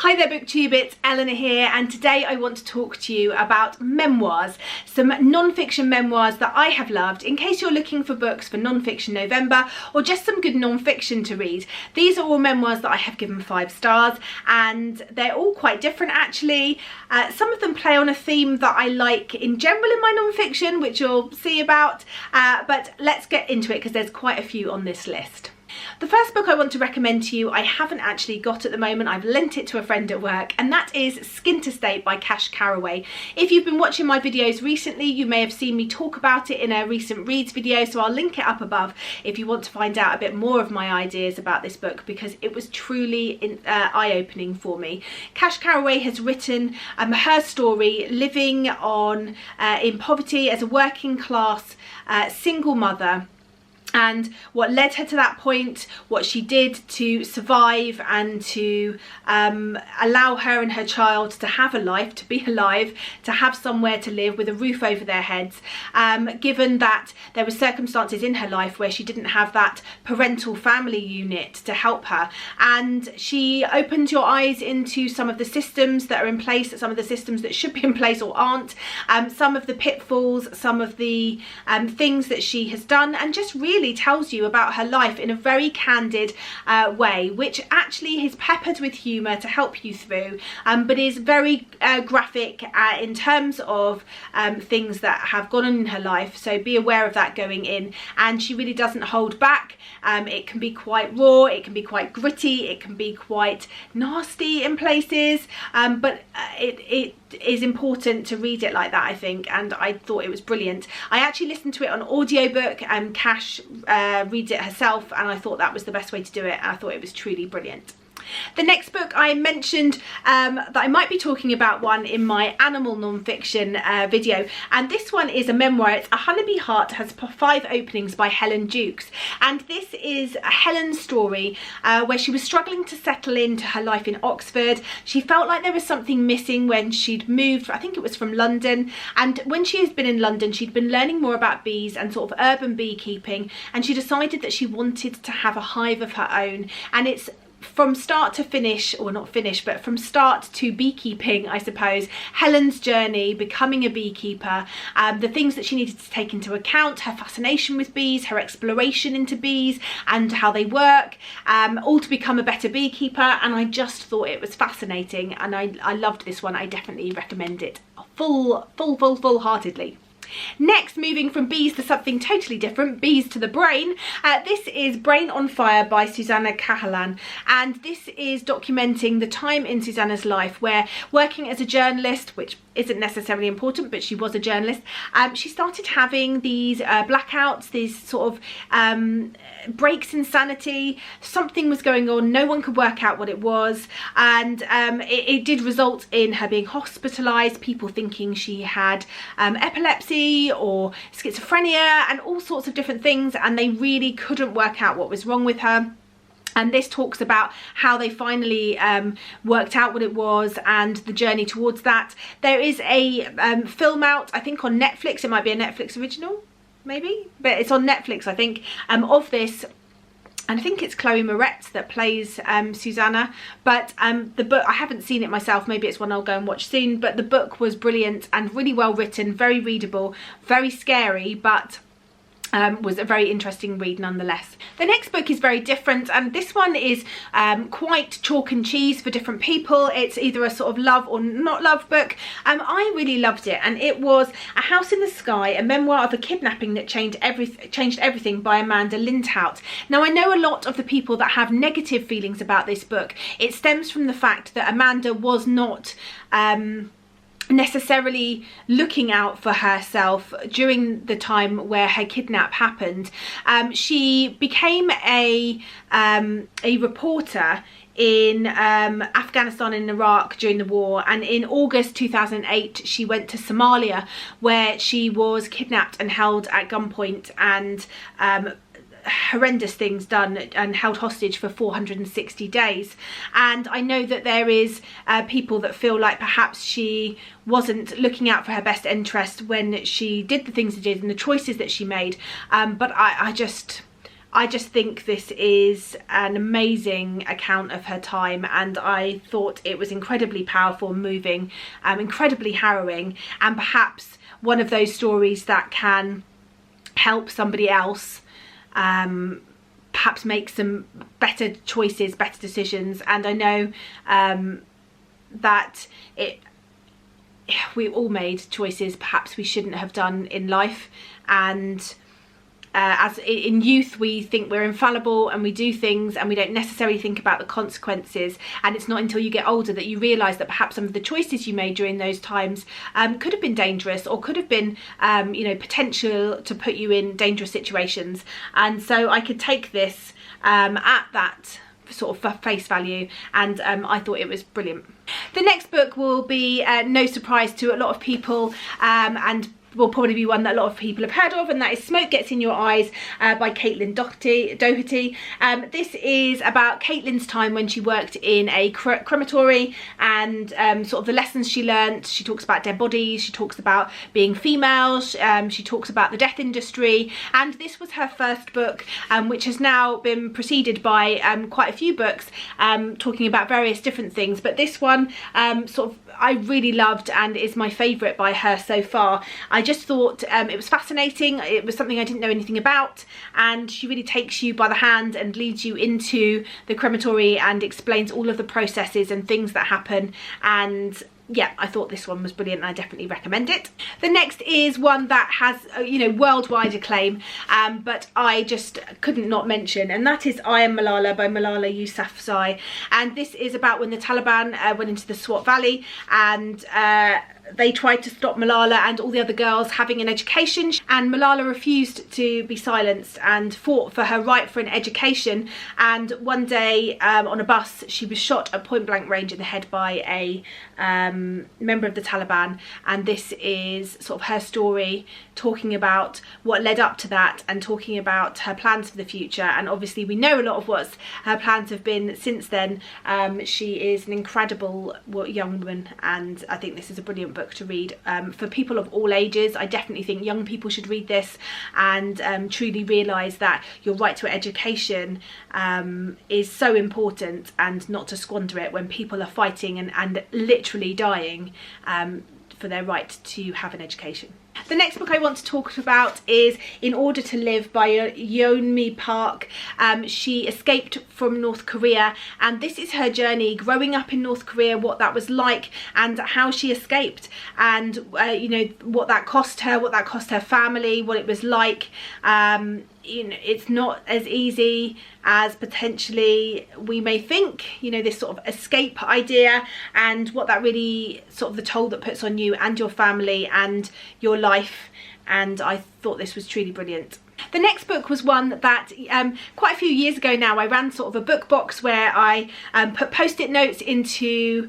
Hi there BookTube, it's Eleanor here, and today I want to talk to you about memoirs, some non-fiction memoirs that I have loved in case you're looking for books for non-fiction November or just some good non-fiction to read. These are all memoirs that I have given 5 stars and they're all quite different actually. Some of them play on a theme that I like in general in my non-fiction, which you'll see about, but let's get into it because there's quite a few on this list. The first book I want to recommend to you I haven't actually got at the moment. I've lent it to a friend at work, and that is Skin to State by Cash Carraway. If you've been watching my videos recently, you may have seen me talk about it in a recent reads video, so I'll link it up above if you want to find out a bit more of my ideas about this book, because it was truly eye-opening for me. Cash Carraway has written her story living in poverty as a working class single mother, and what led her to that point, what she did to survive and to allow her and her child to have a life, to be alive, to have somewhere to live with a roof over their heads, given that there were circumstances in her life where she didn't have that parental family unit to help her. And she opened your eyes into some of the systems that are in place, some of the systems that should be in place or aren't, some of the pitfalls, some of the things that she has done, and just really tells you about her life in a very candid way, which actually is peppered with humour to help you through, but is very graphic in terms of things that have gone on in her life, so be aware of that going in. And she really doesn't hold back. It can be quite raw, it can be quite gritty, it can be quite nasty in places, but it is important to read it like that, I think, and I thought it was brilliant. I actually listened to it on audiobook, and Cash reads it herself, and I thought that was the best way to do it, and I thought it was truly brilliant. The next book I mentioned that I might be talking about one in my animal non-fiction video, and this one is a memoir. It's A Honeybee Heart Has 5 Openings by Helen Jukes, and this is Helen's story where she was struggling to settle into her life in Oxford. She felt like there was something missing when she'd moved, I think it was from London, and when she has been in London she'd been learning more about bees and sort of urban beekeeping, and she decided that she wanted to have a hive of her own. And it's from start to finish, or not finish, but from start to beekeeping, I suppose, Helen's journey, becoming a beekeeper, the things that she needed to take into account, her fascination with bees, her exploration into bees and how they work, all to become a better beekeeper. And I just thought it was fascinating, and I loved this one. I definitely recommend it full-heartedly. Next, moving from bees to something totally different, bees to the brain, this is Brain on Fire by Susanna Cahalan, and this is documenting the time in Susanna's life where, working as a journalist, which isn't necessarily important, but she was a journalist, she started having these blackouts, these sort of breaks in sanity. Something was going on, no one could work out what it was, and it did result in her being hospitalised, people thinking she had epilepsy or schizophrenia and all sorts of different things, and they really couldn't work out what was wrong with her. And this talks about how they finally worked out what it was and the journey towards that. There is a film out, I think on Netflix. It might be a Netflix original, maybe, but it's on Netflix, I think, of this. And I think it's Chloe Moretz that plays Susanna, but the book, I haven't seen it myself, maybe it's one I'll go and watch soon, but the book was brilliant and really well written, very readable, very scary, but was a very interesting read nonetheless. The next book is very different, and this one is quite chalk and cheese for different people. It's either a sort of love or not love book. I really loved it, and it was A House in the Sky, a memoir of a kidnapping that changed everything by Amanda Lindhout. Now, I know a lot of the people that have negative feelings about this book, it stems from the fact that Amanda was not necessarily looking out for herself during the time where her kidnap happened. She became a reporter in Afghanistan and Iraq during the war, and in August 2008 she went to Somalia, where she was kidnapped and held at gunpoint and horrendous things done and held hostage for 460 days. And I know that there is people that feel like perhaps she wasn't looking out for her best interest when she did the things she did and the choices that she made, but I I just think this is an amazing account of her time, and I thought it was incredibly powerful, moving, incredibly harrowing, and perhaps one of those stories that can help somebody else perhaps make some better choices, better decisions. And I know that we all made choices perhaps we shouldn't have done in life, and as in youth we think we're infallible and we do things and we don't necessarily think about the consequences, and it's not until you get older that you realise that perhaps some of the choices you made during those times could have been dangerous, or could have been you know, potential to put you in dangerous situations. And so I could take this at that sort of face value, and I thought it was brilliant. The next book will be no surprise to a lot of people, and will probably be one that a lot of people have heard of, and that is Smoke Gets in Your Eyes by Caitlin Doherty. This is about Caitlin's time when she worked in a crematory, and sort of the lessons she learnt. She talks about dead bodies, she talks about being female, she talks about the death industry, and this was her first book, which has now been preceded by quite a few books talking about various different things, but this one sort of I really loved and is my favourite by her so far. I just thought it was fascinating. It was something I didn't know anything about, and she really takes you by the hand and leads you into the crematory and explains all of the processes and things that happen. And yeah, I thought this one was brilliant, and I definitely recommend it. The next is one that has you know, worldwide acclaim, but I just couldn't not mention, and that is I Am Malala by Malala Yousafzai. And this is about when the Taliban went into the Swat Valley, and they tried to stop Malala and all the other girls having an education, and Malala refused to be silenced and fought for her right for an education. And one day on a bus she was shot at point blank range in the head by a member of the Taliban, and this is sort of her story, talking about what led up to that and talking about her plans for the future. And obviously we know a lot of what her plans have been since then. She is an incredible young woman, and I think this is a brilliant book to read for people of all ages. I definitely think young people should read this and truly realise that your right to education is so important, and not to squander it when people are fighting and literally dying for their right to have an education. The next book I want to talk about is In Order to Live by Yeonmi Park. She escaped from North Korea, and this is her journey growing up in North Korea, what that was like, and how she escaped, and you know, what that cost her family, what it was like. You know, it's not as easy as potentially we may think, you know, this sort of escape idea, and what that really sort of the toll that puts on you and your family and your life. And I thought this was truly brilliant. The next book was one that quite a few years ago now I ran sort of a book box where I put post-it notes into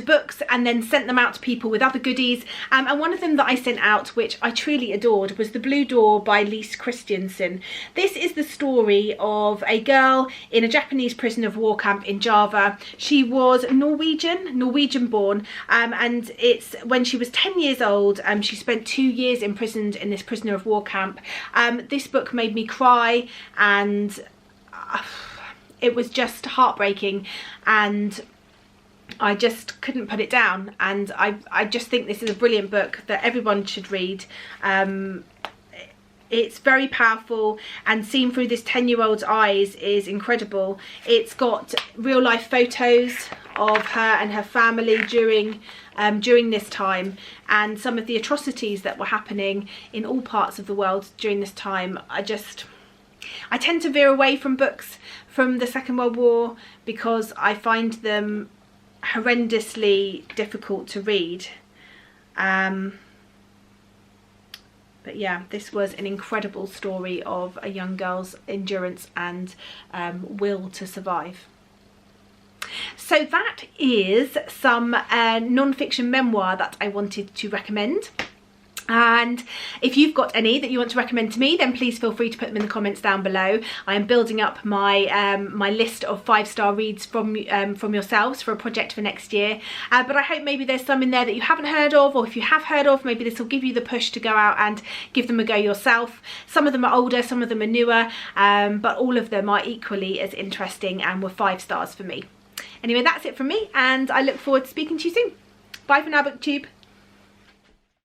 books and then sent them out to people with other goodies, and one of them that I sent out, which I truly adored, was The Blue Door by Lise Christiansen. This is the story of a girl in a Japanese prisoner of war camp in Java. She was Norwegian born, and it's when she was 10 years old. She spent 2 years imprisoned in this prisoner of war camp. This book made me cry, and it was just heartbreaking, and I just couldn't put it down. And I just think this is a brilliant book that everyone should read. It's very powerful, and seen through this 10-year-old's eyes is incredible. It's got real life photos of her and her family during this time, and some of the atrocities that were happening in all parts of the world during this time. I tend to veer away from books from the Second World War because I find them horrendously difficult to read. But yeah, this was an incredible story of a young girl's endurance and will to survive. So that is some non-fiction memoir that I wanted to recommend. And if you've got any that you want to recommend to me, then please feel free to put them in the comments down below. I am building up my my list of 5-star reads from yourselves for a project for next year. But I hope maybe there's some in there that you haven't heard of, or if you have heard of, maybe this will give you the push to go out and give them a go yourself. Some of them are older, some of them are newer, but all of them are equally as interesting and were 5 stars for me. Anyway, that's it from me, and I look forward to speaking to you soon. Bye for now, BookTube.